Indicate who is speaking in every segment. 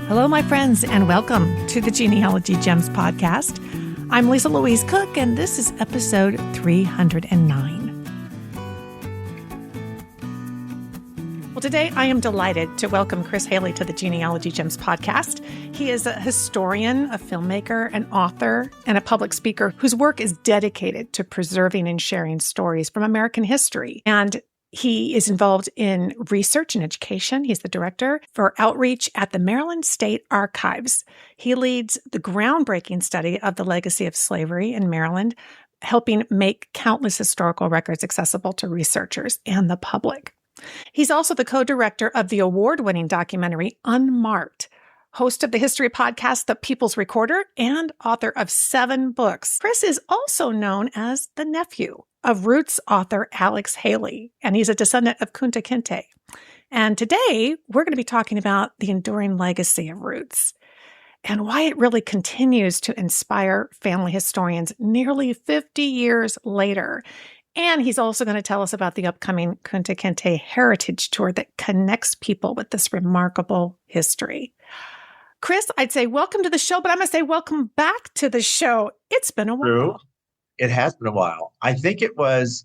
Speaker 1: Hello, my friends, and welcome to the Genealogy Gems Podcast. I'm Lisa Louise Cooke, and this is episode 309. Well, today I am delighted to welcome Chris Haley to the Genealogy Gems Podcast. He is a historian, a filmmaker, an author, and a public speaker whose work is dedicated to preserving and sharing stories from American history. And he is involved in research and education. He's the director for outreach at the Maryland State Archives. He leads the groundbreaking study of the legacy of slavery in Maryland, helping make countless historical records accessible to researchers and the public. He's also the co-director of the award-winning documentary Unmarked, host of the history podcast, The People's Recorder, and author of 7 books. Chris is also known as the nephew of Roots author Alex Haley, and he's a descendant of Kunta Kinte. And today, we're going to be talking about the enduring legacy of Roots and why it really continues to inspire family historians nearly 50 years later. And he's also going to tell us about the upcoming Kunta Kinte Heritage Tour that connects people with this remarkable history. Chris, I'd say welcome to the show, but I'm going to say welcome back to the show. It's been a while.
Speaker 2: True. It has been a while. I think it was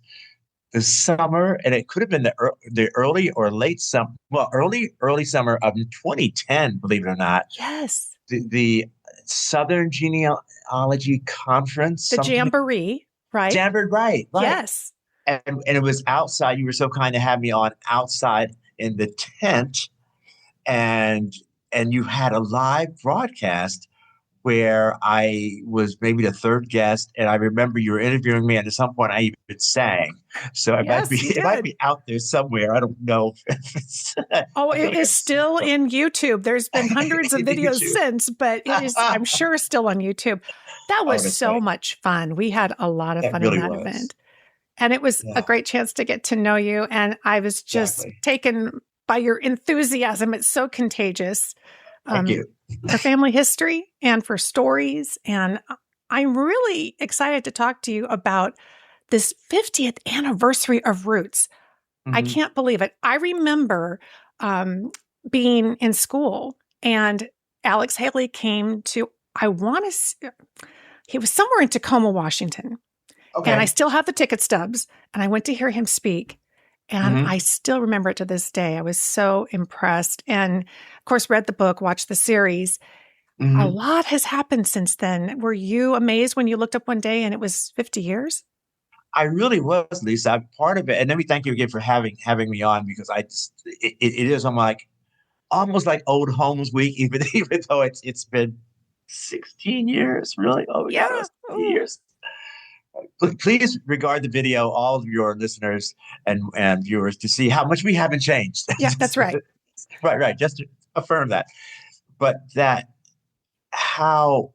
Speaker 2: the summer, and it could have been the early or late summer. Well, early summer of 2010, believe it or not.
Speaker 1: Yes.
Speaker 2: The Southern Genealogy Conference.
Speaker 1: The Jamboree, right?
Speaker 2: Jamboree, right.
Speaker 1: Yes.
Speaker 2: And it was outside. You were so kind to have me on outside in the tent, and you had a live broadcast where I was maybe the third guest, and I remember you were interviewing me, and at some point I even sang. So it might be out there somewhere. I don't know.
Speaker 1: It is still in YouTube. There's been hundreds of videos since, but it is, I'm sure, still on YouTube. That was so much fun. We had a lot of fun in that event. And it was a great chance to get to know you. And I was just taken by your enthusiasm. It's so contagious.
Speaker 2: Thank you.
Speaker 1: For family history and for stories. And I'm really excited to talk to you about this 50th anniversary of Roots. Mm-hmm. I can't believe it. I remember being in school, and Alex Haley came to, he was somewhere in Tacoma, Washington. Okay. And I still have the ticket stubs, and I went to hear him speak. And I still remember it to this day. I was so impressed. And of course, read the book, watched the series. A lot has happened since then. Were you amazed when you looked up one day and it was 50 years?
Speaker 2: I really was, Lisa. I'm part of it. And let me thank you again for having me on, because it is, I'm like, almost like old homes week, even though it's been 16 years, really. Oh, yeah. 16 years. Please regard the video, all of your listeners and viewers, to see how much we haven't changed.
Speaker 1: Yeah, that's right.
Speaker 2: Right. Just to affirm that. But how,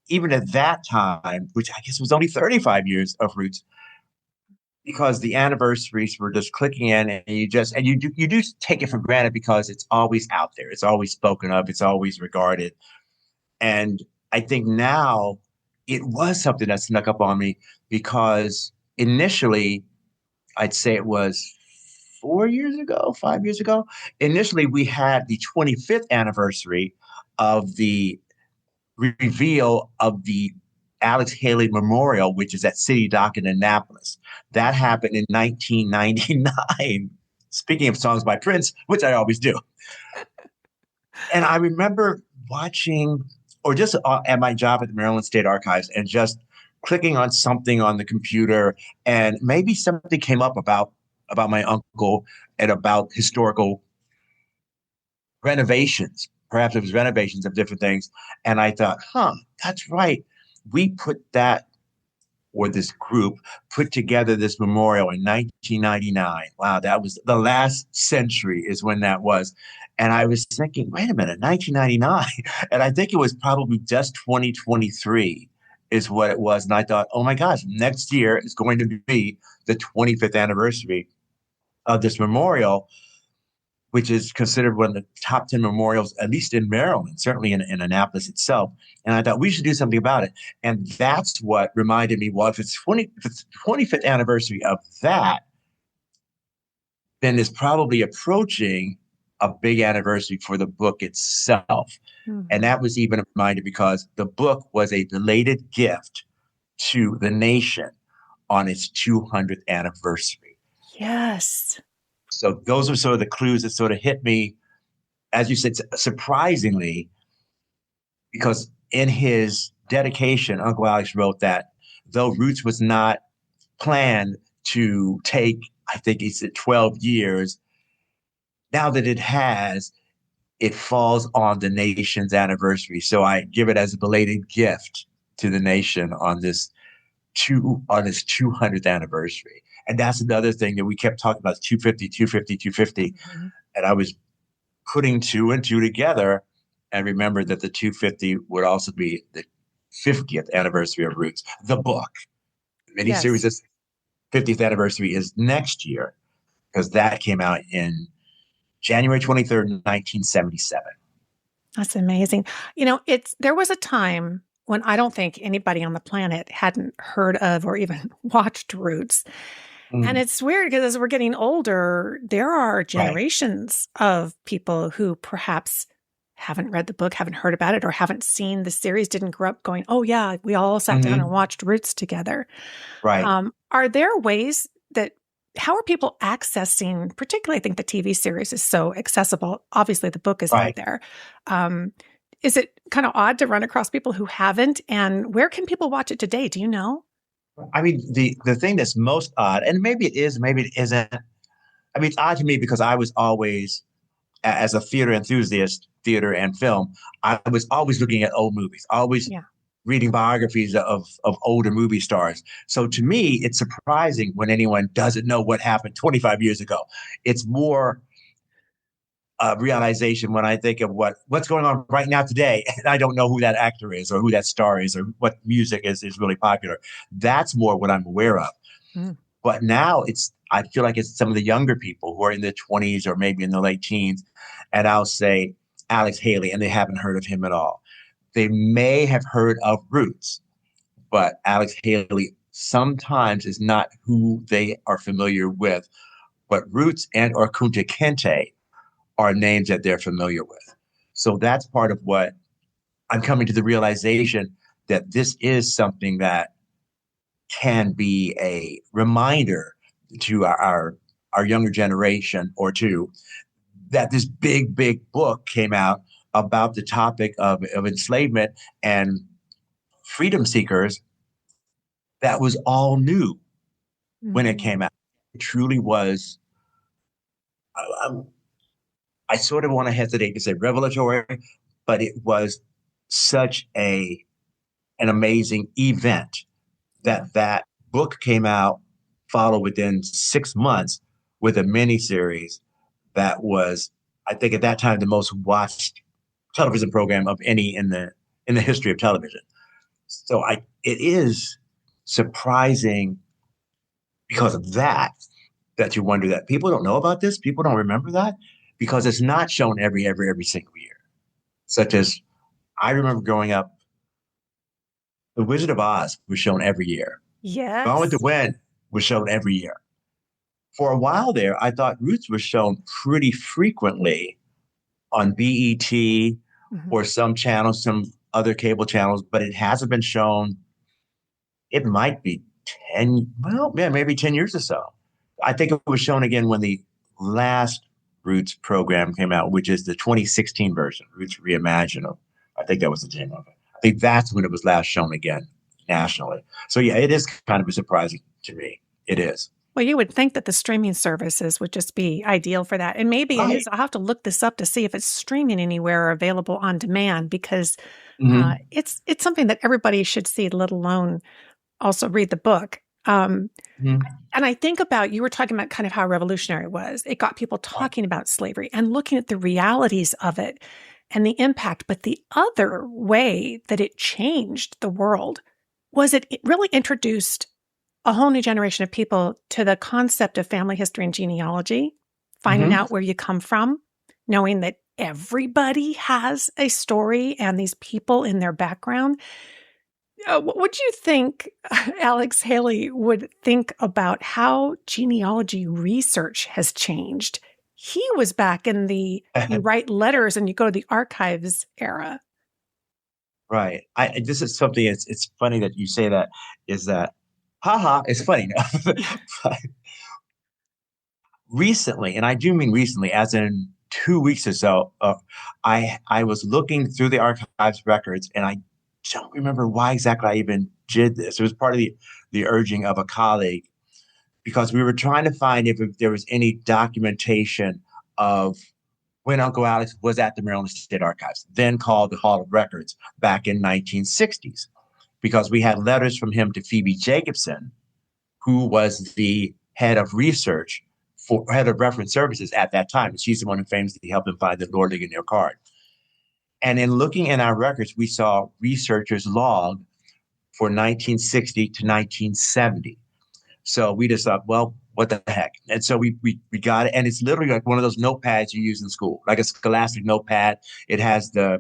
Speaker 2: even at that time, which I guess was only 35 years of Roots, because the anniversaries were just clicking in, and you do take it for granted because it's always out there. It's always spoken of. It's always regarded. And I think now, it was something that snuck up on me, because initially, I'd say it was 5 years ago. Initially, we had the 25th anniversary of the reveal of the Alex Haley Memorial, which is at City Dock in Annapolis. That happened in 1999. Speaking of songs by Prince, which I always do. And I remember watching, or just at my job at the Maryland State Archives, and just clicking on something on the computer, and maybe something came up about my uncle and about historical renovations. Perhaps it was renovations of different things. And I thought, that's right. We put that, or this group put together this memorial in 1999. Wow, that was the last century is when that was. And I was thinking, wait a minute, 1999. And I think it was probably just 2023 is what it was. And I thought, oh my gosh, next year is going to be the 25th anniversary of this memorial, which is considered one of the top 10 memorials, at least in Maryland, certainly in Annapolis itself. And I thought we should do something about it. And that's what reminded me, well, if it's the 25th anniversary of that, then it's probably approaching a big anniversary for the book itself. And that was even a reminder because the book was a belated gift to the nation on its 200th anniversary.
Speaker 1: Yes.
Speaker 2: So those are sort of the clues that sort of hit me, as you said, surprisingly, because in his dedication, Uncle Alex wrote that though Roots was not planned to take, I think he said 12 years, now that it has, it falls on the nation's anniversary. So I give it as a belated gift to the nation on this 200th anniversary. And that's another thing that we kept talking about, 250, 250, 250. Mm-hmm. And I was putting two and two together and remembered that the 250 would also be the 50th anniversary of Roots, the book. The miniseries' yes. 50th anniversary is next year because that came out in January 23rd, 1977.
Speaker 1: That's amazing. You know, there was a time when I don't think anybody on the planet hadn't heard of or even watched Roots. And it's weird because as we're getting older, there are generations of people who perhaps haven't read the book, haven't heard about it, or haven't seen the series, didn't grow up going, oh yeah, we all sat down and watched Roots together.
Speaker 2: Right.
Speaker 1: Are there ways how are people accessing, particularly I think the TV series is so accessible. Obviously the book is out there. Is it kind of odd to run across people who haven't? And where can people watch it today? Do you know?
Speaker 2: I mean, the thing that's most odd, and maybe it is, maybe it isn't. I mean, it's odd to me because I was always, as a theater enthusiast, theater and film, I was always looking at old movies, always reading biographies of older movie stars. So to me, it's surprising when anyone doesn't know what happened 25 years ago. It's more realization when I think of what's going on right now today, and I don't know who that actor is or who that star is or what music is really popular. That's more what I'm aware of. But now I feel like it's some of the younger people who are in their 20s or maybe in the late teens, and I'll say Alex Haley, and they haven't heard of him at all. They may have heard of Roots, but Alex Haley sometimes is not who they are familiar with. But Roots and or Kunta Kinte are names that they're familiar with. So that's part of what I'm coming to the realization that this is something that can be a reminder to our younger generation or two that this big book came out about the topic of enslavement and freedom seekers that was all new when it came out. It truly was, I sort of want to hesitate to say revelatory, but it was such an amazing event that book came out, followed within 6 months with a miniseries that was, I think at that time, the most watched television program of any in the history of television. So it is surprising because of that you wonder that people don't know about this, people don't remember that, because it's not shown every single year. Such as I remember growing up, The Wizard of Oz was shown every year.
Speaker 1: Yes.
Speaker 2: Gone with the Wind was shown every year. For a while there, I thought Roots was shown pretty frequently on BET or some channels, some other cable channels, but it hasn't been shown. It might be maybe 10 years or so. I think it was shown again when the last Roots program came out, which is the 2016 version, Roots Reimagined. I think that was the name of it. I think that's when it was last shown again nationally. So yeah, it is kind of surprising to me. It is.
Speaker 1: Well, you would think that the streaming services would just be ideal for that. And maybe it is. I'll have to look this up to see if it's streaming anywhere or available on demand, because it's something that everybody should see, let alone also read the book. And I think about, you were talking about kind of how revolutionary it was. It got people talking about slavery and looking at the realities of it and the impact. But the other way that it changed the world was it really introduced a whole new generation of people to the concept of family history and genealogy, finding out where you come from, knowing that everybody has a story and these people in their background. What do you think Alex Haley would think about how genealogy research has changed he was back in the you write letters and you go to the archives era.
Speaker 2: Right. This is something. It's funny that you say that. Is that, haha? It's funny. But recently, and I do mean recently, as in 2 weeks or so, I was looking through the archives records, and I don't remember why exactly I even did this. It was part of the urging of a colleague, because we were trying to find if there was any documentation of when Uncle Alex was at the Maryland State Archives, then called the Hall of Records, back in 1960s, because we had letters from him to Phoebe Jacobson, who was the head of research for head of reference services at that time. And she's the one who famously helped him find the Lord Ligonier card. And in looking in our records, we saw researchers log for 1960 to 1970. So we just thought, well, what the heck? And so we got it. And it's literally like one of those notepads you use in school, like a scholastic notepad. It has I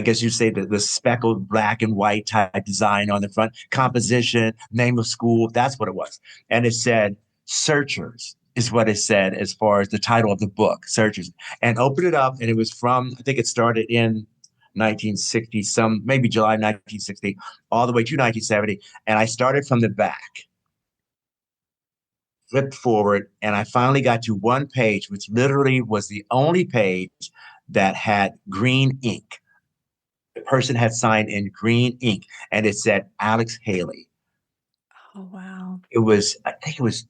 Speaker 2: guess you say the speckled black and white type design on the front, composition, name of school. That's what it was. And it said Searchers is what it said as far as the title of the book, Searchers. And opened it up, and it was from, I think it started in 1960, maybe July 1960, all the way to 1970. And I started from the back, flipped forward, and I finally got to one page, which literally was the only page that had green ink. The person had signed in green ink, and it said Alex Haley.
Speaker 1: Oh, wow.
Speaker 2: I think it was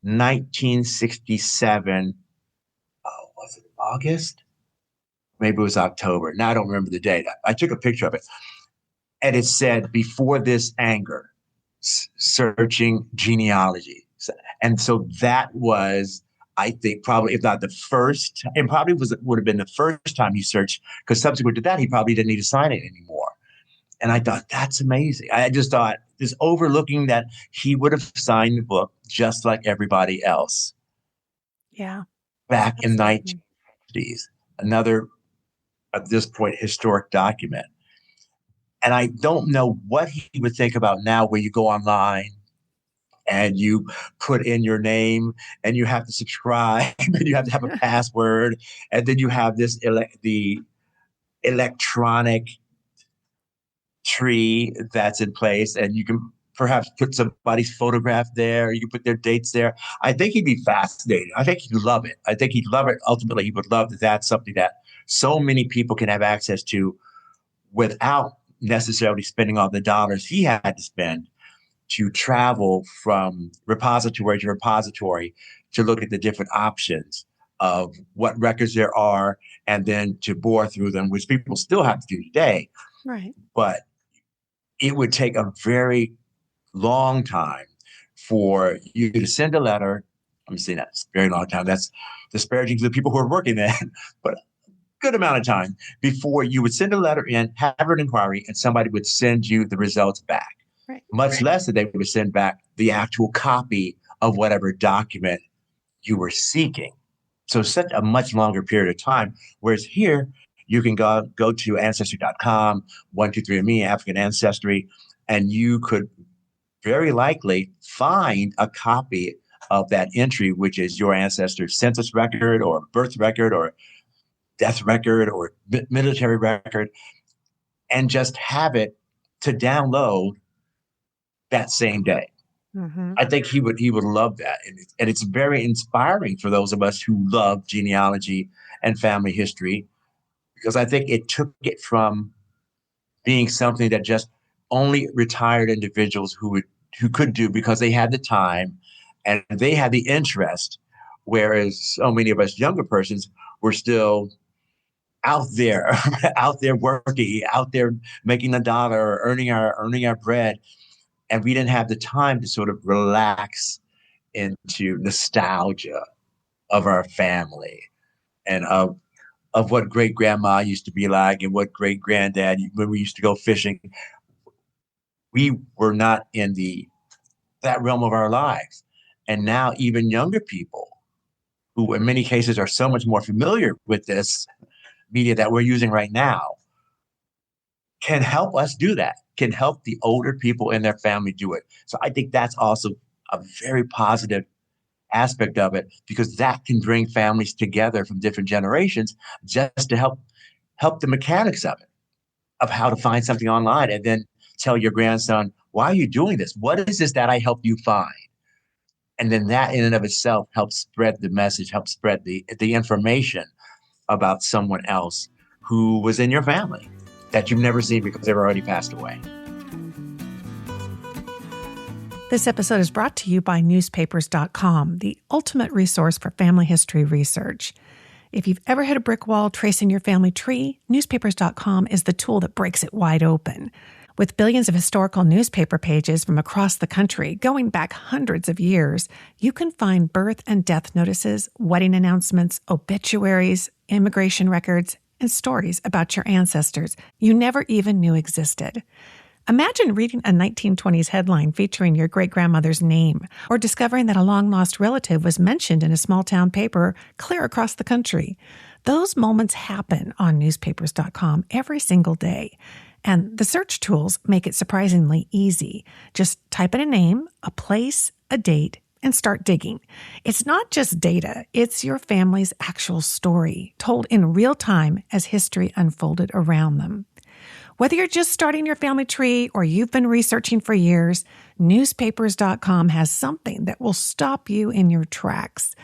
Speaker 2: 1967. Oh, was it August? Maybe it was October. Now I don't remember the date. I took a picture of it. And it said, before this anger, searching genealogy. And so that was, I think, probably, if not the first, and probably would have been the first time he searched, because subsequent to that, he probably didn't need to sign it anymore. And I thought, that's amazing. I just thought, just overlooking that he would have signed the book just like everybody else.
Speaker 1: Yeah.
Speaker 2: Back in the
Speaker 1: Absolutely.
Speaker 2: 1950s. Another, at this point, historic document. And I don't know what he would think about now, where you go online and you put in your name and you have to subscribe and you have to have a password. And then you have the electronic tree that's in place, and you can perhaps put somebody's photograph there. You can put their dates there. I think he'd be fascinated. I think he'd love it. I think he'd love it. Ultimately, he would love that that's something that so many people can have access to without necessarily spending all the dollars he had to spend to travel from repository to repository to look at the different options of what records there are, and then to bore through them, which people still have to do today.
Speaker 1: Right.
Speaker 2: But it would take a very long time for you to send a letter. I'm saying that's a very long time. That's disparaging to the people who are working there, but a good amount of time before you would send a letter in, have an inquiry, and somebody would send you the results back.
Speaker 1: Right.
Speaker 2: Much less that they would send back the actual copy of whatever document you were seeking. So such a much longer period of time. Whereas here, you can go to ancestry.com, 123andMe, African Ancestry, and you could very likely find a copy of that entry, which is your ancestor's census record or birth record or death record or military record, and just have it to download that same day.
Speaker 1: Mm-hmm.
Speaker 2: I think he would love that. And it's very inspiring for those of us who love genealogy and family history, because I think it took it from being something that just only retired individuals who could do because they had the time and they had the interest, whereas so many of us younger persons were still out there, out there working, out there making a dollar or earning our bread, and we didn't have the time to sort of relax into nostalgia of our family and of what great grandma used to be like and what great granddad, when we used to go fishing. We were not in that realm of our lives. And now even younger people, who in many cases are so much more familiar with this media that we're using right now, can help us do that, can help the older people in their family do it. So I think that's also a very positive aspect of it, because that can bring families together from different generations just to help the mechanics of it, of how to find something online, and then tell your grandson, why are you doing this? What is this that I helped you find? And then that in and of itself helps spread the message, helps spread the information about someone else who was in your family that you've never seen because they've already passed away.
Speaker 1: This episode is brought to you by newspapers.com, the ultimate resource for family history research. If you've ever hit a brick wall tracing your family tree, newspapers.com is the tool that breaks it wide open. With billions of historical newspaper pages from across the country going back hundreds of years, you can find birth and death notices, wedding announcements, obituaries, immigration records, and stories about your ancestors you never even knew existed. Imagine reading a 1920s headline featuring your great-grandmother's name, or discovering that a long-lost relative was mentioned in a small-town paper clear across the country. Those moments happen on newspapers.com every single day. And the search tools make it surprisingly easy. Just type in a name, a place, a date, and start digging. It's not just data, it's your family's actual story, told in real time as history unfolded around them. Whether you're just starting your family tree or you've been researching for years, newspapers.com has something that will stop you in your tracks.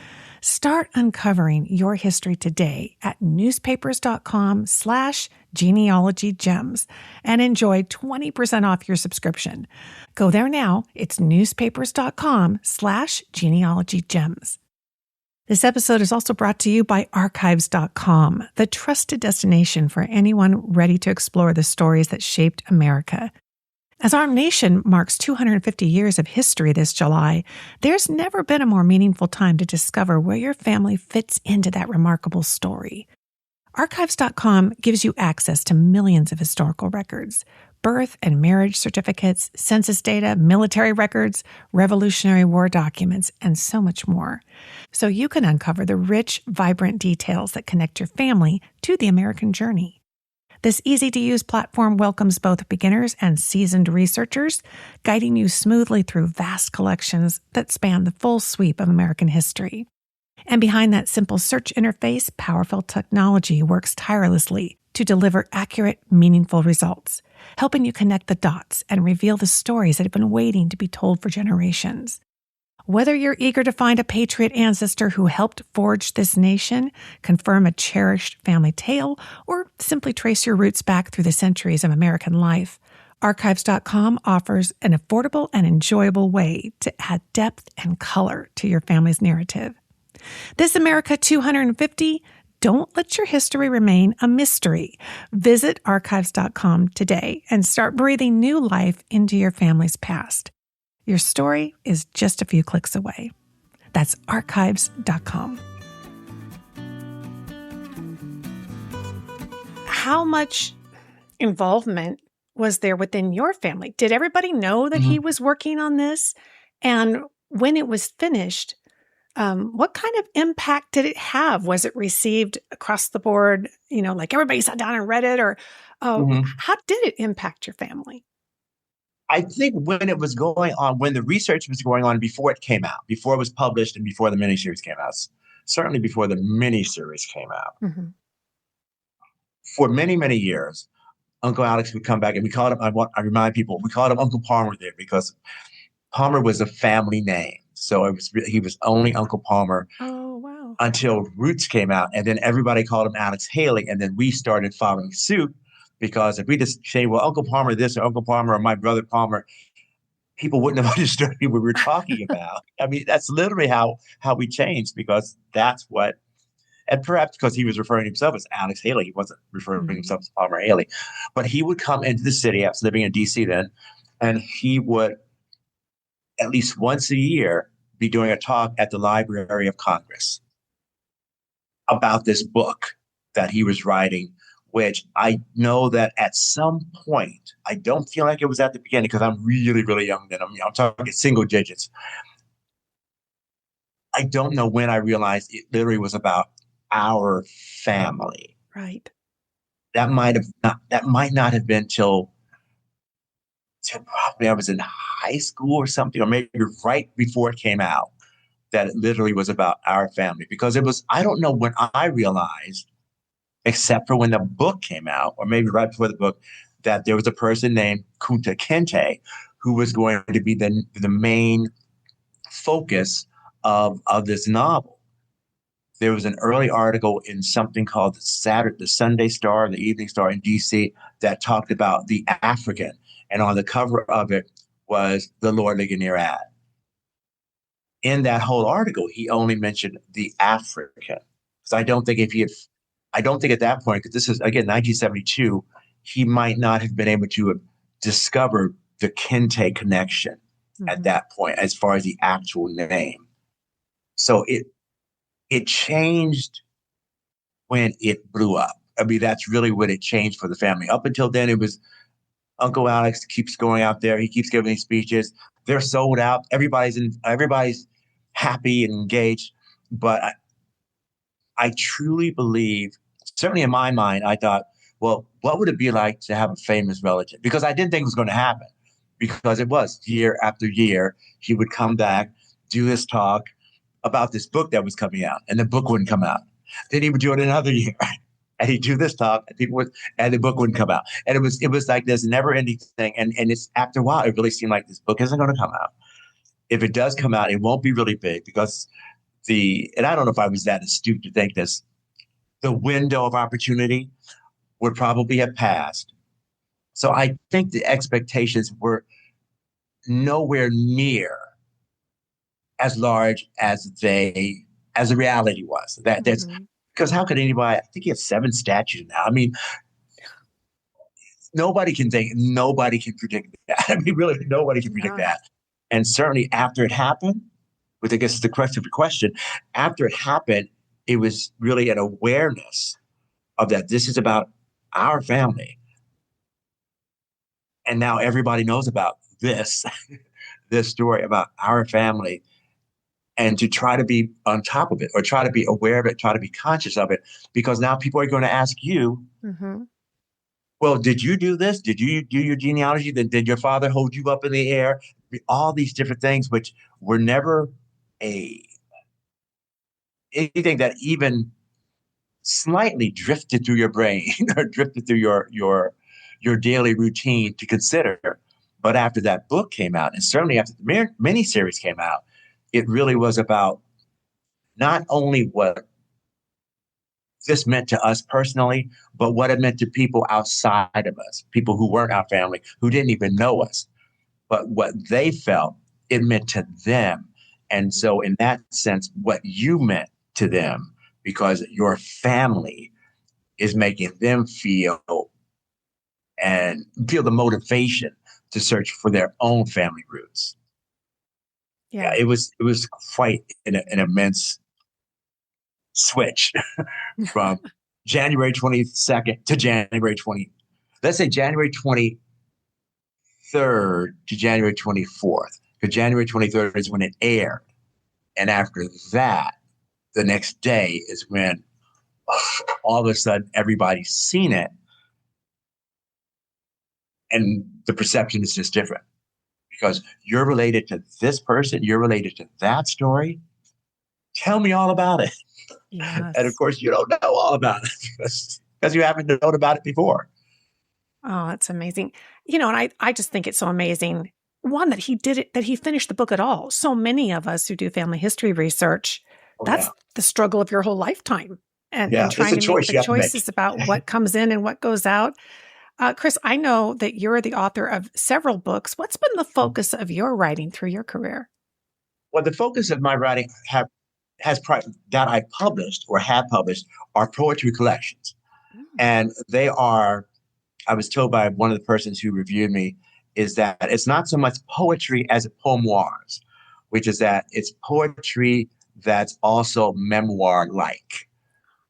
Speaker 1: Start uncovering your history today at newspapers.com/genealogy gems and enjoy 20% off your subscription. Go there now. It's newspapers.com/genealogy gems. This episode is also brought to you by archives.com, the trusted destination for anyone ready to explore the stories that shaped America. As our nation marks 250 years of history this July, there's never been a more meaningful time to discover where your family fits into that remarkable story. Archives.com gives you access to millions of historical records, birth and marriage certificates, census data, military records, Revolutionary War documents, and so much more. So you can uncover the rich, vibrant details that connect your family to the American journey. This easy-to-use platform welcomes both beginners and seasoned researchers, guiding you smoothly through vast collections that span the full sweep of American history. And behind that simple search interface, powerful technology works tirelessly to deliver accurate, meaningful results, helping you connect the dots and reveal the stories that have been waiting to be told for generations. Whether you're eager to find a patriot ancestor who helped forge this nation, confirm a cherished family tale, or simply trace your roots back through the centuries of American life, Archives.com offers an affordable and enjoyable way to add depth and color to your family's narrative. This America 250, don't let your history remain a mystery. Visit Archives.com today and start breathing new life into your family's past. Your story is just a few clicks away. That's archives.com. How much involvement was there within your family? Did everybody know that he was working on this? And when it was finished, what kind of impact did it have? Was it received across the board? Like everybody sat down and read it, or how did it impact your family?
Speaker 2: I think when it was going on, when the research was going on before it came out, before it was published and before the miniseries came out, certainly before the miniseries came out, for many, many years, Uncle Alex would come back, and we called him, I remind people, we called him Uncle Palmer there because Palmer was a family name. So he was only Uncle Palmer until Roots came out. And then everybody called him Alex Haley. And then we started following suit, because if we just say, well, Uncle Palmer this or Uncle Palmer or my brother Palmer, people wouldn't have understood what we were talking about. I mean, that's literally how we changed, because that's what, and perhaps because he was referring to himself as Alex Haley, he wasn't referring to himself as Palmer Haley. But he would come into the city. I was living in D.C. then, and he would at least once a year be doing a talk at the Library of Congress about this book that he was writing, which I know that at some point, I don't feel like it was at the beginning because I'm really, really young then. I'm talking single digits. I don't know when I realized it literally was about our family.
Speaker 1: Right.
Speaker 2: That might not have been till probably I was in high school or something, or maybe right before it came out. that it literally was about our family, because it was, I don't know when I realized, except for when the book came out, or maybe right before the book, that there was a person named Kunta Kinte who was going to be the main focus of this novel. There was an early article in something called the Sunday Star, the Evening Star in DC, that talked about the African. And on the cover of it was the Lord Ligonier ad. In that whole article, he only mentioned the African. So I don't think I don't think at that point, because this is, again, 1972, he might not have been able to discover the Kinte connection at that point, as far as the actual name. So it changed when it blew up. I mean, that's really when it changed for the family. Up until then, it was Uncle Alex keeps going out there. He keeps giving these speeches. They're sold out. Everybody's happy and engaged. But I truly believe, certainly in my mind, I thought, well, what would it be like to have a famous relative? Because I didn't think it was going to happen. Because it was year after year, he would come back, do this talk about this book that was coming out, and the book wouldn't come out. Then he would do it another year, and he'd do this talk, and the book wouldn't come out. And it was like this never-ending thing. And it's, after a while, it really seemed like this book isn't going to come out. If it does come out, it won't be really big, because and I don't know if I was that astute to think this, the window of opportunity would probably have passed. So I think the expectations were nowhere near as large as the reality was. That's because how could anybody? I think he has 7 statues now. I mean, nobody can predict that. I mean, really, nobody can predict that. And certainly after it happened, which I guess is the crux of your question, after it happened, it was really an awareness of that. This is about our family. And now everybody knows about this story about our family, and to try to be on top of it, or try to be aware of it, try to be conscious of it, because now people are going to ask you, well, did you do this? Did you do your genealogy? Did your father hold you up in the air? All these different things, which were never anything that even slightly drifted through your brain or drifted through your daily routine to consider. But after that book came out, and certainly after the miniseries came out, it really was about not only what this meant to us personally, but what it meant to people outside of us, people who weren't our family, who didn't even know us, but what they felt it meant to them. And so in that sense, what you meant to them, because your family is making them feel the motivation to search for their own family roots. Yeah, it was quite an immense switch from January 22nd to January 23rd to January 24th. Because January 23rd is when it aired. And after that, the next day is when all of a sudden everybody's seen it. And the perception is just different, because you're related to this person, you're related to that story. Tell me all about it. Yes. And of course, you don't know all about it because you haven't known about it before.
Speaker 1: Oh, that's amazing. And I just think it's so amazing. One, that he did it, that he finished the book at all. So many of us who do family history research, that's the struggle of your whole lifetime. And trying to make the choices about what comes in and what goes out. Chris, I know that you're the author of several books. What's been the focus of your writing through your career?
Speaker 2: Well, the focus of my writing that I published or have published are poetry collections. And they are, I was told by one of the persons who reviewed me, is that it's not so much poetry as poemoirs, which is that it's poetry that's also memoir-like,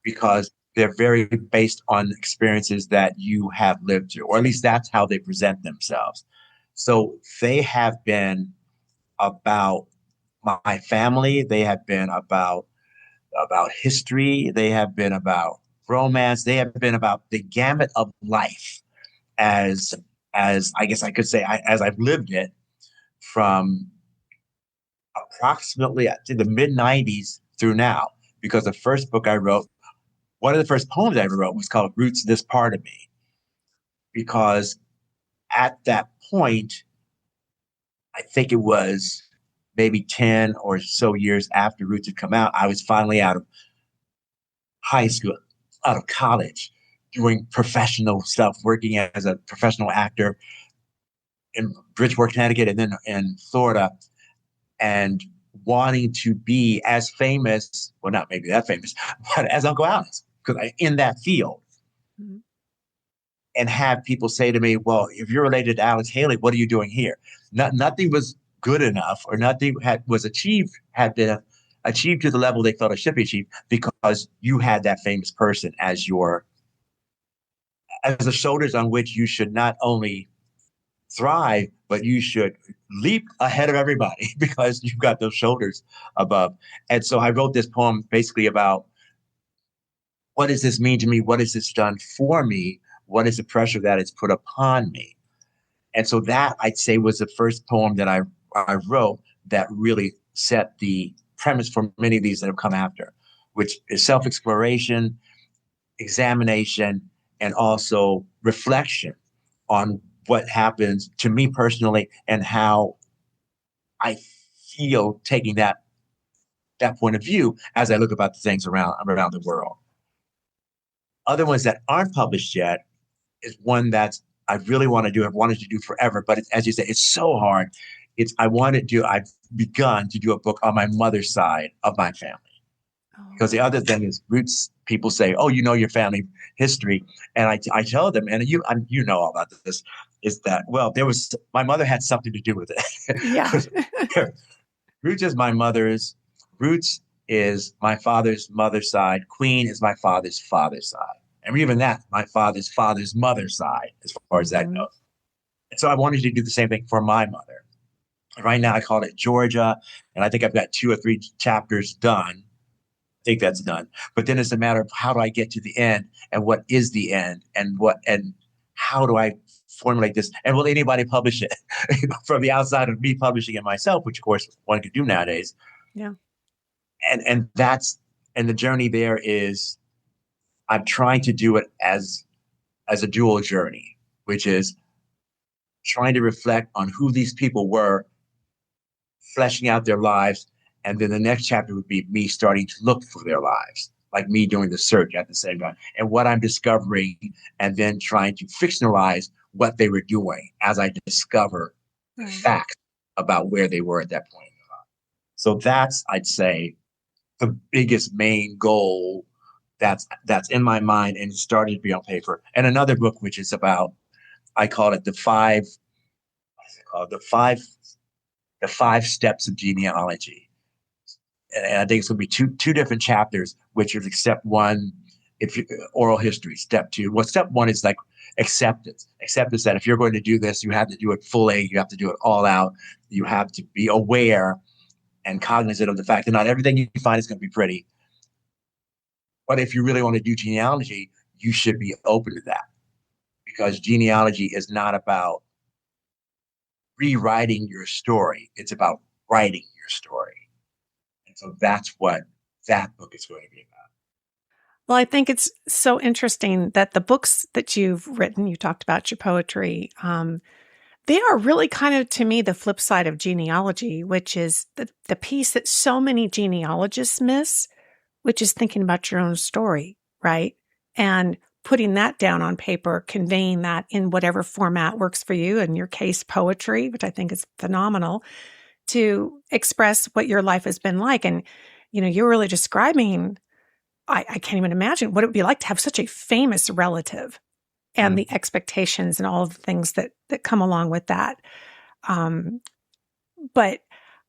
Speaker 2: because they're very based on experiences that you have lived through, or at least that's how they present themselves. So they have been about my family. They have been about history. They have been about romance. They have been about the gamut of life, as I guess I could say, as I've lived it, from approximately in the mid 90s through now, because the first book I wrote, one of the first poems I ever wrote was called Roots, This Part of Me, because at that point, I think it was maybe 10 or so years after Roots had come out, I was finally out of high school, out of college, doing professional stuff, working as a professional actor in Bridgeport, Connecticut, and then in Florida, and wanting to be as famous, well, not maybe that famous, but as Uncle Alice, because in that field. Mm-hmm. And have people say to me, well, if you're related to Alex Haley, what are you doing here? Nothing was good enough, or nothing had been achieved to the level they thought it should be achieved, because you had that famous person as the shoulders on which you should not only thrive, but you should leap ahead of everybody because you've got those shoulders above. And so I wrote this poem basically about, what does this mean to me? What has this done for me? What is the pressure that it's put upon me? And so that, I'd say, was the first poem that I wrote that really set the premise for many of these that have come after, which is self-exploration, examination, and also reflection on what happens to me personally and how I feel taking that point of view as I look about the things around the world. Other ones that aren't published yet is one that I really want to do. I've wanted to do forever, but as you say, it's so hard. I've begun to do a book on my mother's side of my family. Because the other thing is, roots, people say, oh, you know your family history. And I tell them, and you know all about this, is that, well, my mother had something to do with it.
Speaker 3: Yeah.
Speaker 2: Roots is my mother's. Roots is my father's mother's side. Queen is my father's father's side. And even that, my father's mother's side, as far as that goes. And so I wanted to do the same thing for my mother. Right now, I call it Georgia, and I think I've got 2 or 3 chapters done. I think that's done. But then it's a matter of, how do I get to the end, and what is the end, and how do I formulate this, and will anybody publish it from the outside of me publishing it myself, which of course one could do nowadays.
Speaker 3: Yeah.
Speaker 2: And the journey there is, I'm trying to do it as a dual journey, which is trying to reflect on who these people were, fleshing out their lives. And then the next chapter would be me starting to look for their lives, like me doing the search at the same time, and what I'm discovering, and then trying to fictionalize what they were doing as I discover the facts about where they were at that point. So that's, I'd say, the biggest main goal that's in my mind and starting to be on paper. And another book, which is about, I call it the five steps of genealogy. And I think it's going to be two different chapters, which is step 1, oral history. Step 2, well, step 1 is like acceptance. Acceptance that if you're going to do this, you have to do it fully. You have to do it all out. You have to be aware and cognizant of the fact that not everything you find is going to be pretty. But if you really want to do genealogy, you should be open to that, because genealogy is not about rewriting your story. It's about writing your story. And so that's what that book is going to be about.
Speaker 3: Well, I think it's so interesting that the books that you've written, you talked about your poetry, they are really kind of, to me, the flip side of genealogy, which is the piece that so many genealogists miss, which is thinking about your own story, right? And putting that down on paper, conveying that in whatever format works for you. In your case, poetry, which I think is phenomenal, to express what your life has been like. And, you're really describing, I can't even imagine what it would be like to have such a famous relative and the expectations and all of the things that come along with that. But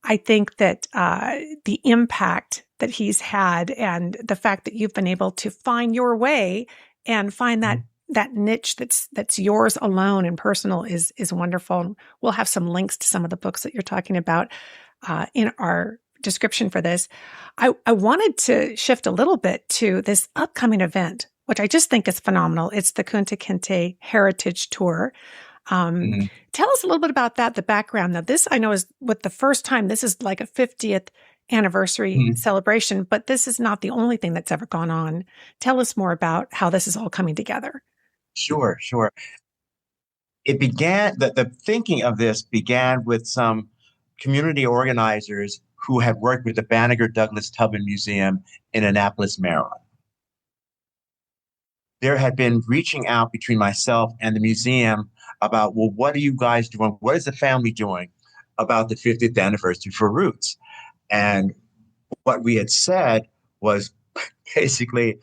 Speaker 3: I think that the impact that he's had, and the fact that you've been able to find your way and find that niche that's yours alone and personal is wonderful. We'll have some links to some of the books that you're talking about in our description for this. I wanted to shift a little bit to this upcoming event, which I just think is phenomenal. It's the Kunta Kinte Heritage Tour.
Speaker 2: Mhm.
Speaker 3: Tell us a little bit about that, the background. Now, this I know is what the first time, this is like a 50th anniversary
Speaker 2: Mhm.
Speaker 3: celebration, but this is not the only thing that's ever gone on. Tell us more about how this is all coming together.
Speaker 2: Sure, sure. It began, the thinking of this began with some community organizers who had worked with the Banneker Douglas Tubman Museum in Annapolis, Maryland. There had been reaching out between myself and the museum about, well, what are you guys doing? What is the family doing about the 50th anniversary for Roots? And what we had said was basically,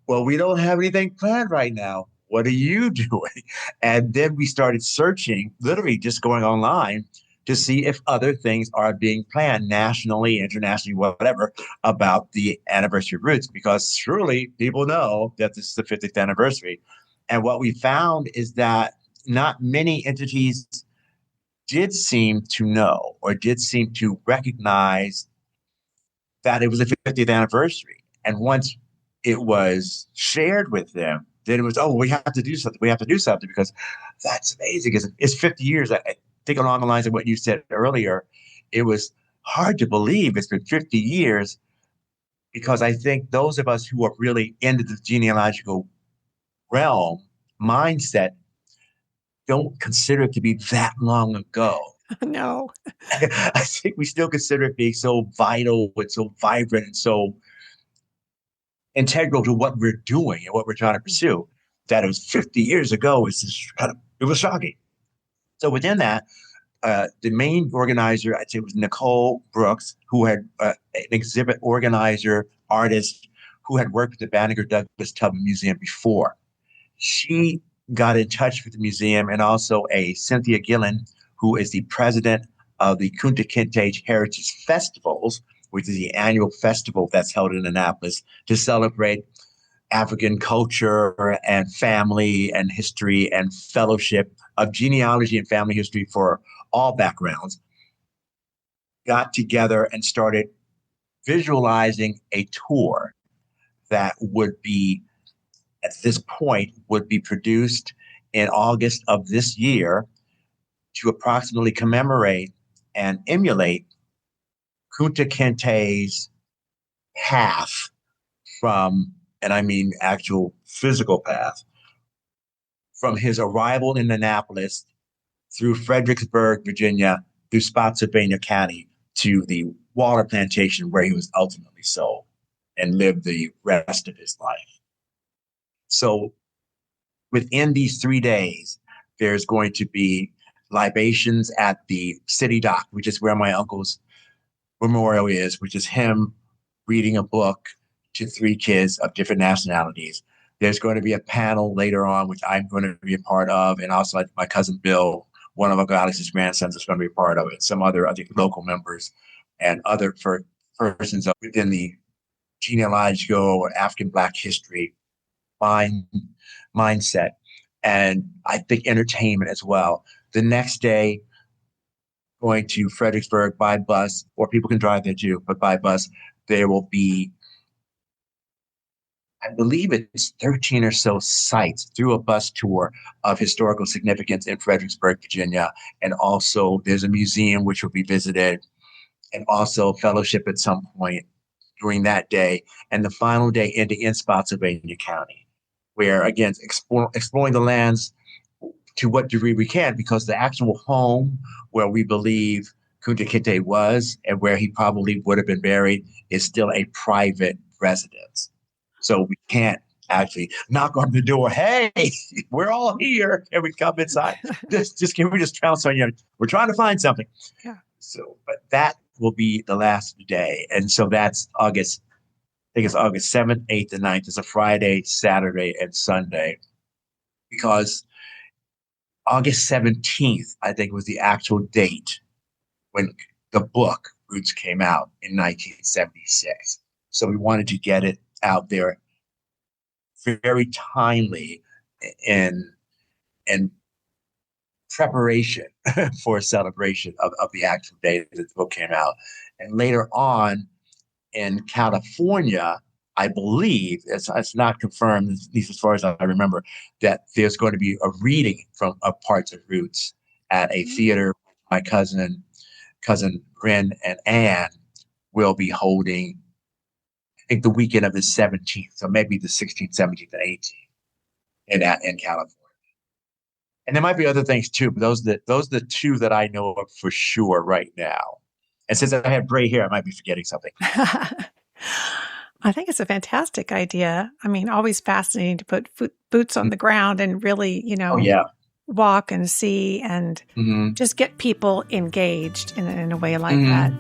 Speaker 2: well, we don't have anything planned right now. What are you doing? And then we started searching, literally just going online to see if other things are being planned nationally, internationally, whatever, about the anniversary of Roots, because surely people know that this is the 50th anniversary. And what we found is that not many entities did seem to know or did seem to recognize that it was the 50th anniversary. And once it was shared with them, then it was, oh, we have to do something. We have to do something because that's amazing. It's 50 years. I think along the lines of what you said earlier, it was hard to believe it's been 50 years because I think those of us who are really into the genealogical realm mindset don't consider it to be that long ago.
Speaker 3: No.
Speaker 2: I think we still consider it being so vital and so vibrant and so integral to what we're doing and what we're trying to pursue. That it was 50 years ago is just it was shocking. So within that, the main organizer, I'd say, was Nicole Brooks, who had an exhibit organizer, artist, who had worked with the Banneker Douglas Tubman Museum before. She got in touch with the museum, and also a Cynthia Gillen, who is the president of the Kunta Kinte Heritage Festivals, which is the annual festival that's held in Annapolis to celebrate African culture and family and history and fellowship of genealogy and family history for all backgrounds, got together and started visualizing a tour that would be, at this point, would be produced in August of this year to approximately commemorate and emulate Kunta Kinte's path from, and I mean actual physical path, from his arrival in Annapolis through Fredericksburg, Virginia, through Spotsylvania County to the Waller Plantation where he was ultimately sold and lived the rest of his life. So within these 3 days, there's going to be libations at the city dock, which is where my uncle's memorial is, which is him reading a book to 3 kids of different nationalities. There's going to be a panel later on, which I'm going to be a part of. And also my cousin Bill, one of Alex's grandsons, is going to be a part of it. Some other, I think, local members and other persons within the genealogical or African Black history mindset. And I think entertainment as well. The next day, going to Fredericksburg by bus, or people can drive there too, but by bus, there will be, I believe it's 13 or so sites through a bus tour of historical significance in Fredericksburg, Virginia. And also there's a museum which will be visited, and also fellowship at some point during that day. And the final day ending in Spotsylvania County, where again, exploring the lands to what degree we can, because the actual home where we believe Kunta Kinte was and where he probably would have been buried is still a private residence. So we can't actually knock on the door. Hey, we're all here. Can we come inside? Can we just trounce on you? We're trying to find something.
Speaker 3: Yeah.
Speaker 2: So, but that will be the last day. And so that's August, I think it's August 7th, 8th, and 9th. It's a Friday, Saturday, and Sunday. Because August 17th, I think, was the actual date when the book Roots came out in 1976. So we wanted to get it out there very timely in preparation for a celebration of the actual day that the book came out. And later on in California, I believe it's not confirmed, at least as far as I remember, that there's going to be a reading of parts of Roots at a theater. My cousin Bryn and Ann will be holding, I think, the weekend of the 17th, so maybe the 16th, 17th, and 18th in California. And there might be other things too, but those are the two that I know of for sure right now. And since I have gray hair, I might be forgetting something.
Speaker 3: I think it's a fantastic idea. I mean, always fascinating to put boots on the ground and really, walk and see and just get people engaged in a way like that.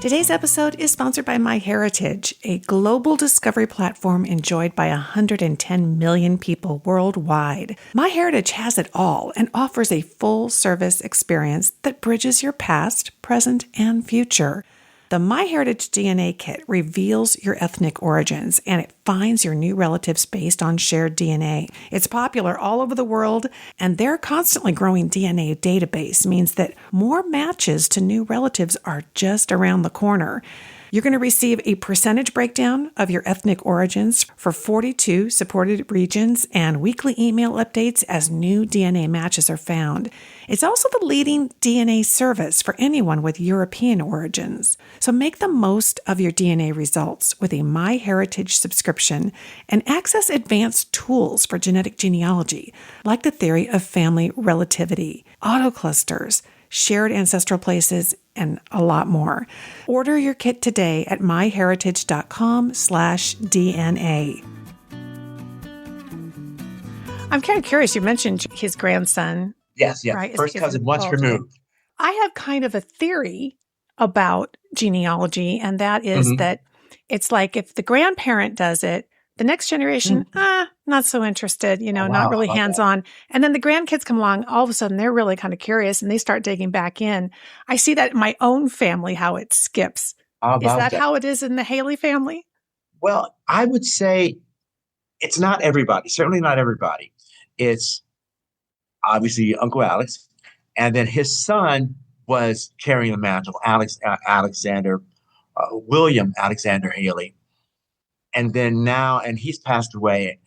Speaker 3: Today's episode is sponsored by MyHeritage, a global discovery platform enjoyed by 110 million people worldwide. MyHeritage has it all and offers a full-service experience that bridges your past, present, and future. The MyHeritage DNA Kit reveals your ethnic origins, and it finds your new relatives based on shared DNA. It's popular all over the world, and their constantly growing DNA database means that more matches to new relatives are just around the corner. You're going to receive a percentage breakdown of your ethnic origins for 42 supported regions and weekly email updates as new DNA matches are found. It's also the leading DNA service for anyone with European origins. So make the most of your DNA results with a MyHeritage subscription and access advanced tools for genetic genealogy, like the theory of family relativity, autoclusters, shared ancestral places, and a lot more. Order your kit today at myheritage.com/DNA. I'm kind of curious. You mentioned his grandson.
Speaker 2: Yes.
Speaker 3: Right?
Speaker 2: First cousin once removed.
Speaker 3: I have kind of a theory about genealogy, and that is that it's like if the grandparent does it, the next generation, not so interested, not really hands-on. And then the grandkids come along, all of a sudden they're really kind of curious and they start digging back in. I see that in my own family, how it skips. Is that how it is in the Haley family?
Speaker 2: Well, I would say it's not everybody, certainly not everybody. It's obviously Uncle Alex. And then his son was carrying the mantle, William Alexander Haley. And then and he's passed away,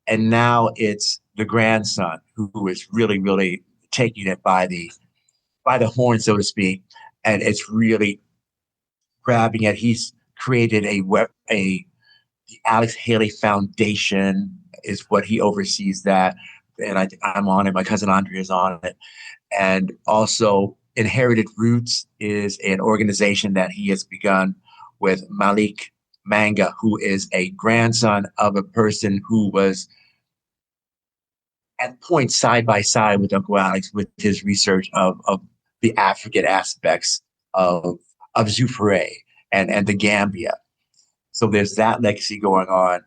Speaker 2: and now it's the grandson who is really, really taking it by the horn, so to speak, and it's really grabbing it. He's created the Alex Haley Foundation is what he oversees that, and I'm on it. My cousin Andrea is on it, and also Inherited Roots is an organization that he has begun with Malik Manga, who is a grandson of a person who was at points side by side with Uncle Alex with his research of the African aspects of Zoufre and the Gambia. So there's that legacy going on.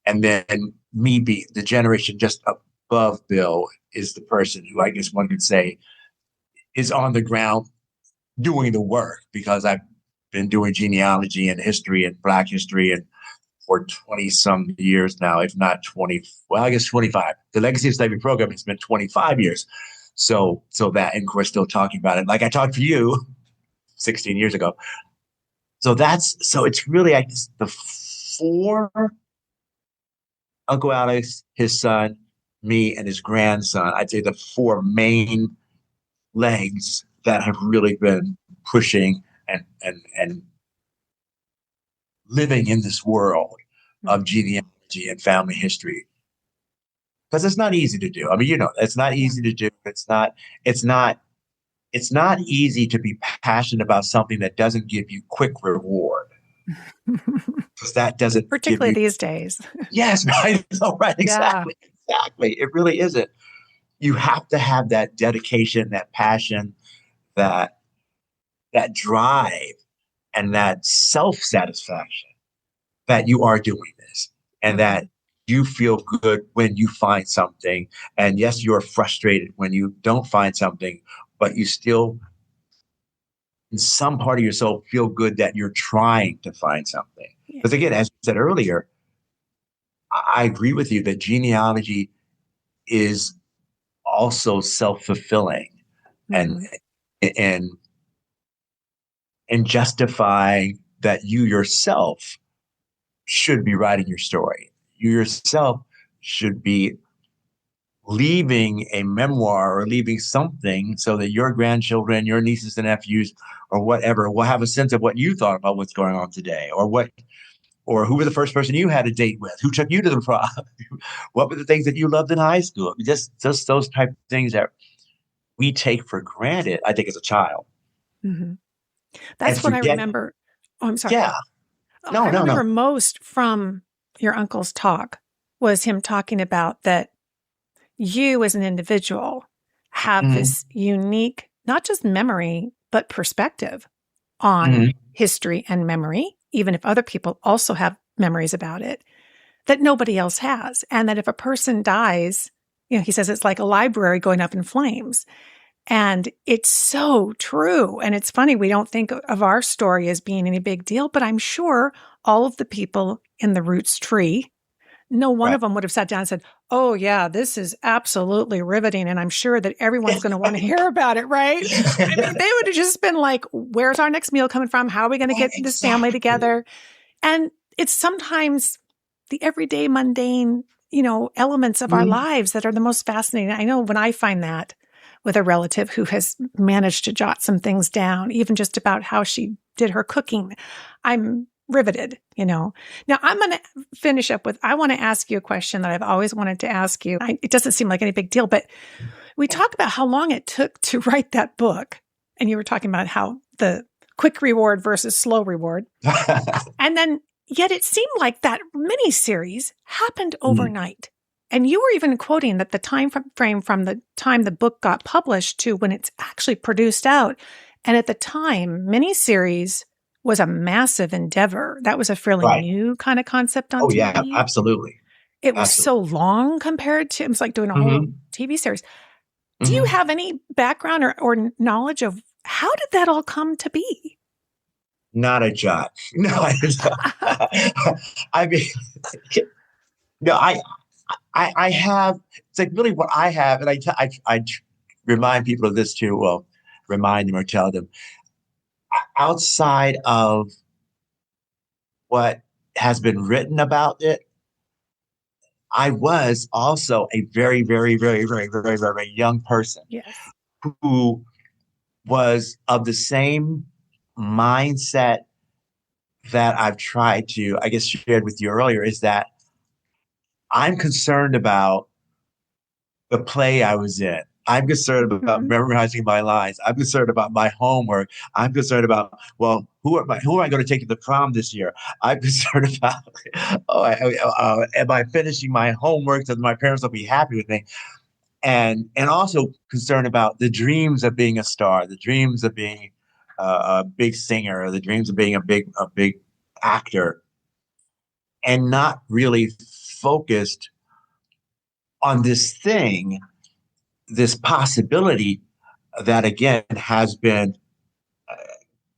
Speaker 2: And then the generation just above Bill is the person who I guess one could say is on the ground doing the work, because I've been doing genealogy and history and Black history and for 20 some years now, if not 20, well, I guess 25. The Legacy of Slavery program has been 25 years. So that, and of course, still talking about it. Like I talked to you 16 years ago. So it's really, I guess, the four, Uncle Alex, his son, me, and his grandson. I'd say the four main legs that have really been pushing and living in this world of genealogy and family history, because it's not easy to do. I mean, it's not easy to do. It's not easy to be passionate about something that doesn't give you quick reward. Because that doesn't,
Speaker 3: particularly these days.
Speaker 2: Yes, right. So, right, exactly. It really isn't. You have to have that dedication, that passion, that drive, and that self-satisfaction that you are doing this, and that you feel good when you find something. And yes, you're frustrated when you don't find something, but you still, in some part of your soul, feel good that you're trying to find something. Because again, as you said earlier, I agree with you that genealogy is also self-fulfilling and justifying that you yourself should be writing your story. You yourself should be leaving a memoir or leaving something so that your grandchildren, your nieces and nephews, or whatever, will have a sense of what you thought about what's going on today, or who were the first person you had a date with, who took you to the prom, what were the things that you loved in high school, just those type of things that we take for granted, I think, as a child.
Speaker 3: Mm-hmm. That's what I remember. Oh, I'm sorry.
Speaker 2: Yeah.
Speaker 3: I remember most from your uncle's talk was him talking about that you as an individual have this unique, not just memory, but perspective on history and memory, even if other people also have memories about it, that nobody else has. And that if a person dies, he says it's like a library going up in flames. And it's so true. And it's funny, we don't think of our story as being any big deal, but I'm sure all of the people in the Roots tree, no one of them would have sat down and said, oh yeah, this is absolutely riveting. And I'm sure that everyone's going to want to hear about it, right? I mean, they would have just been like, where's our next meal coming from? How are we going to get this family together? And it's sometimes the everyday mundane, elements of our lives that are the most fascinating. I know when I find that with a relative who has managed to jot some things down, even just about how she did her cooking, I'm riveted, Now I'm going to finish up with, I want to ask you a question that I've always wanted to ask you. It doesn't seem like any big deal, but we talk about how long it took to write that book. And you were talking about how the quick reward versus slow reward. And then yet it seemed like that miniseries happened overnight. And you were even quoting that the time frame from the time the book got published to when it's actually produced out. And at the time, miniseries was a massive endeavor. That was a fairly new kind of concept on TV. Oh,
Speaker 2: yeah, absolutely.
Speaker 3: It was so long compared to, it was like doing a whole TV series. Do you have any background or knowledge of how did that all come to be?
Speaker 2: Not a jot. No, I mean, no, I have, it's like really what I have, and I remind people of this too, well, remind them or tell them, outside of what has been written about it, I was also a very, very, very, very, very, very young person who was of the same mindset that I've tried to, I guess, shared with you earlier, is that I'm concerned about the play I was in. I'm concerned about memorizing my lines. I'm concerned about my homework. I'm concerned about, well, who am I going to take to the prom this year? I'm concerned about, am I finishing my homework so that my parents will be happy with me? And also concerned about the dreams of being a star, the dreams of being a big singer, the dreams of being a big actor, and not really focused on this thing, this possibility that, again, has been,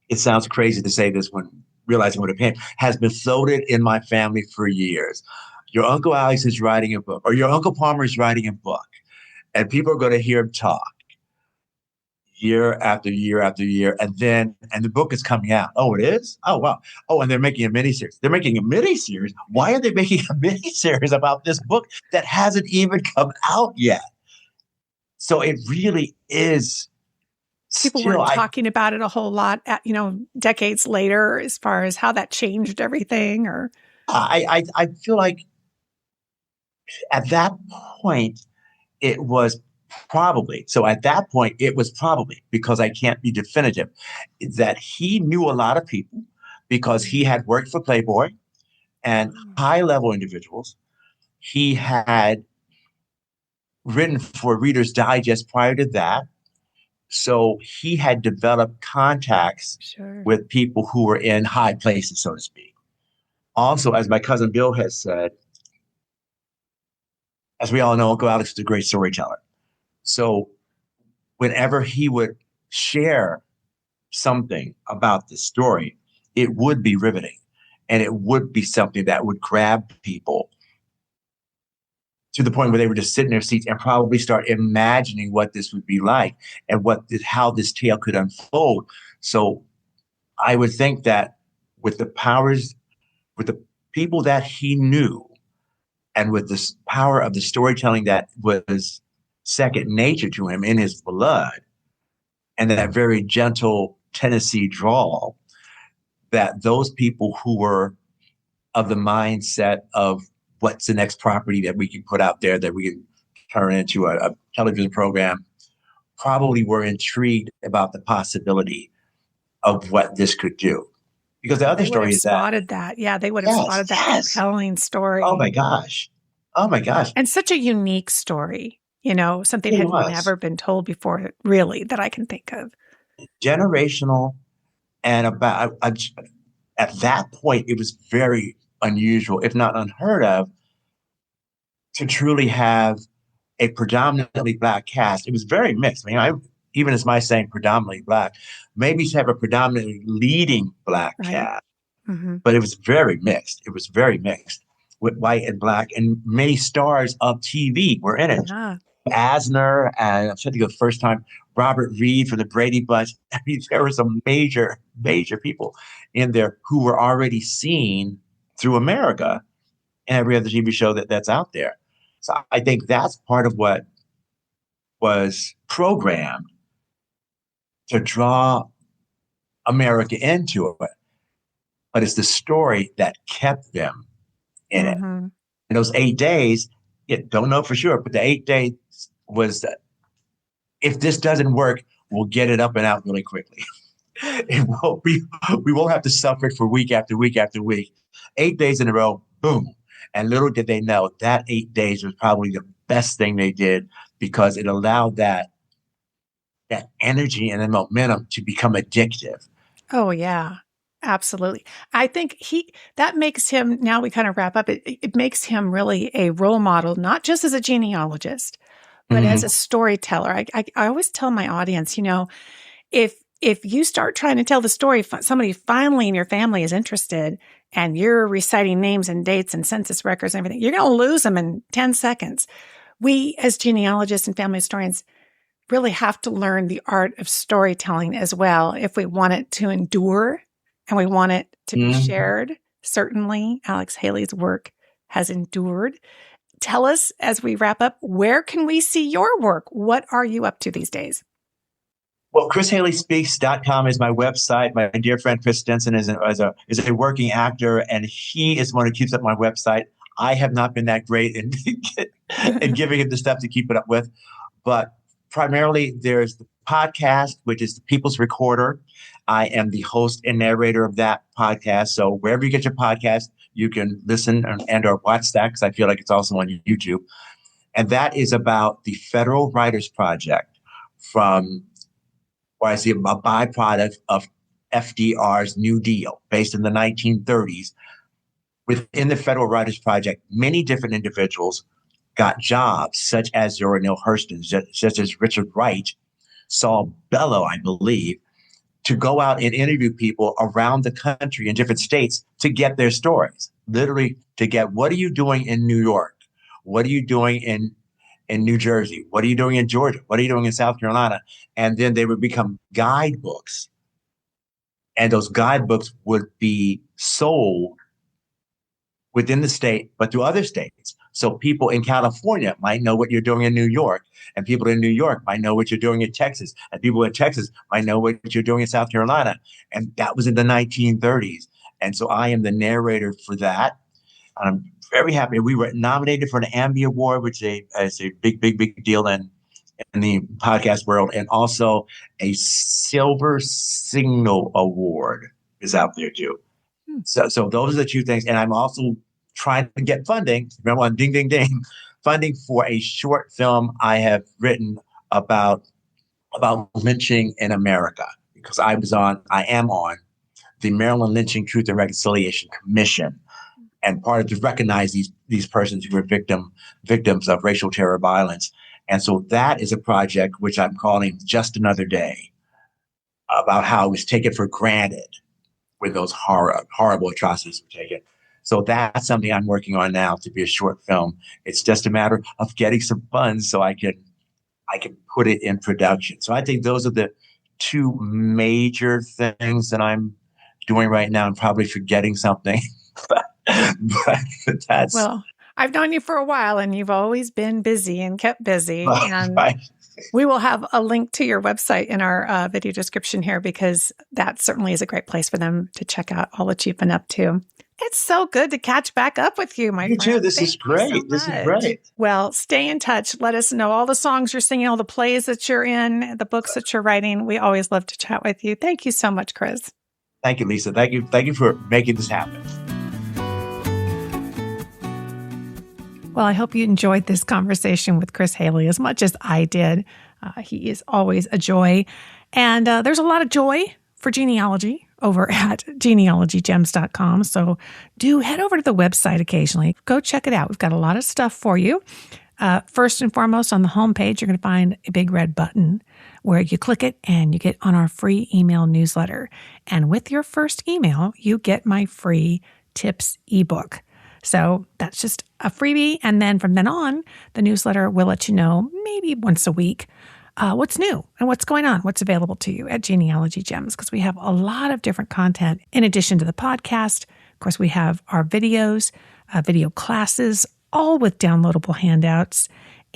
Speaker 2: it sounds crazy to say this when realizing what it meant, has been floated in my family for years. Your Uncle Alex is writing a book, or your Uncle Palmer is writing a book, and people are going to hear him talk year after year after year, and the book is coming out. Oh, it is? Oh, wow. Oh, and they're making a miniseries. They're making a miniseries? Why are they making a miniseries about this book that hasn't even come out yet? So it really is.
Speaker 3: People weren't talking about it a whole lot, decades later, as far as how that changed everything. Or
Speaker 2: I feel like at that point it was probably because I can't be definitive that he knew a lot of people because he had worked for Playboy and high-level individuals. He had written for Reader's Digest prior to that. So he had developed contacts with people who were in high places, so to speak. Also, as my cousin Bill has said, as we all know, Uncle Alex is a great storyteller. So whenever he would share something about the story, it would be riveting. And it would be something that would grab people to the point where they would just sit in their seats and probably start imagining what this would be like and how this tale could unfold. So I would think that with the powers, with the people that he knew, and with this power of the storytelling that was second nature to him in his blood, and that very gentle Tennessee drawl, that those people who were of the mindset of what's the next property that we can put out there that we can turn into a television program probably were intrigued about the possibility of what this could do. Because the other
Speaker 3: They would
Speaker 2: story
Speaker 3: have
Speaker 2: is that,
Speaker 3: spotted that. Yeah, they would have spotted that compelling story.
Speaker 2: oh my gosh. Oh my gosh.
Speaker 3: And such a unique story, something
Speaker 2: It
Speaker 3: had
Speaker 2: was.
Speaker 3: never been told before, really, that I can think of.
Speaker 2: Generational, and about at that point, it was very unusual, if not unheard of, to truly have a predominantly Black cast. It was very mixed. I mean, even as my saying predominantly Black, maybe to have a predominantly leading Black cast, but it was very mixed. It was very mixed with white and Black, and many stars of TV were in it.
Speaker 3: Yeah.
Speaker 2: Asner, and I'm trying to think of the first time, Robert Reed from the Brady Bunch. I mean, there were some major people in there who were already seen through America and every other TV show that's out there. So I think that's part of what was programmed to draw America into it. But it's the story that kept them in it. In those 8 days, don't know for sure, but the 8 days was that if this doesn't work, we'll get it up and out really quickly. We won't have to suffer for week after week after week. 8 days in a row, boom. And little did they know that 8 days was probably the best thing they did, because it allowed that energy and the momentum to become addictive.
Speaker 3: Oh, yeah. Absolutely. I think that makes him, now we kind of wrap up, it makes him really a role model, not just as a genealogist, but as a storyteller. I always tell my audience, if you start trying to tell the story, somebody finally in your family is interested and you're reciting names and dates and census records and everything, you're going to lose them in 10 seconds. We, as genealogists and family historians, really have to learn the art of storytelling as well if we want it to endure and we want it to be shared. Certainly, Alex Haley's work has endured. Tell us, as we wrap up, where can we see your work? What are you up to these days?
Speaker 2: Well, ChrisHaleySpeaks.com is my website. My dear friend Chris Stenson is a working actor, and he is one who keeps up my website. I have not been that great in giving him the stuff to keep it up with. But primarily, there's the podcast, which is the People's Recorder. I am the host and narrator of that podcast. So wherever you get your podcast, you can listen and or watch that, because I feel like it's also on YouTube. And that is about the Federal Writers Project, from where I see a byproduct of FDR's New Deal, based in the 1930s. Within the Federal Writers Project, many different individuals got jobs, such as Zora Neale Hurston, such as Richard Wright, Saul Bellow, I believe, to go out and interview people around the country in different states to get their stories. Literally to get, what are you doing in New York? What are you doing in New Jersey? What are you doing in Georgia? What are you doing in South Carolina? And then they would become guidebooks. And those guidebooks would be sold within the state, but to other states. So people in California might know what you're doing in New York, and people in New York might know what you're doing in Texas, and people in Texas might know what you're doing in South Carolina. And that was in the 1930s. And so I am the narrator for that. I'm very happy. We were nominated for an Ambie Award, which is a big deal in the podcast world, and also a Silver Signal Award is out there too. So those are the two things. And I'm also trying to get funding. Remember, on Ding Ding Ding, funding for a short film I have written about lynching in America, because I am on the Maryland Lynching Truth and Reconciliation Commission, and part of to recognize these persons who were victims of racial terror violence. And so that is a project which I'm calling Just Another Day, about how it was taken for granted when those horrible atrocities were taken. So that's something I'm working on now to be a short film. It's just a matter of getting some funds so I can put it in production. So I think those are the two major things that I'm doing right now and probably forgetting something. but that's
Speaker 3: Well, I've known you for a while and you've always been busy and kept busy. And
Speaker 2: right.
Speaker 3: we will have a link to your website in our video description here, because that certainly is a great place for them to check out all that you've been up to. It's so good to catch back up with you, my friend.
Speaker 2: You too. This
Speaker 3: Thank
Speaker 2: is
Speaker 3: you
Speaker 2: great.
Speaker 3: so
Speaker 2: This is
Speaker 3: much.
Speaker 2: great.
Speaker 3: Well, stay in touch. Let us know all the songs you're singing, all the plays that you're in, the books that you're writing. We always love to chat with you. Thank you so much, Chris.
Speaker 2: Thank you, Lisa. Thank you for making this happen.
Speaker 3: Well, I hope you enjoyed this conversation with Chris Haley as much as I did. He is always a joy. And there's a lot of joy for genealogy over at genealogygems.com. So do head over to the website occasionally. Go check it out. We've got a lot of stuff for you. First and foremost, on the homepage, you're going to find a big red button where you click it and you get on our free email newsletter. And with your first email, you get my free tips ebook. So that's just a freebie. And then from then on, the newsletter will let you know maybe once a week what's new and what's going on, what's available to you at Genealogy Gems, because we have a lot of different content in addition to the podcast. Of course, we have our videos, video classes, all with downloadable handouts,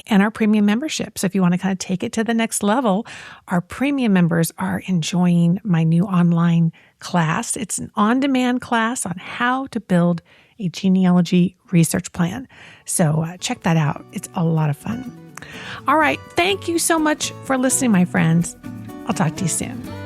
Speaker 3: and our premium membership. So if you want to kind of take it to the next level, our premium members are enjoying my new online class. It's an on-demand class on how to build a genealogy research plan. So check that out. It's a lot of fun. All right. Thank you so much for listening, my friends. I'll talk to you soon.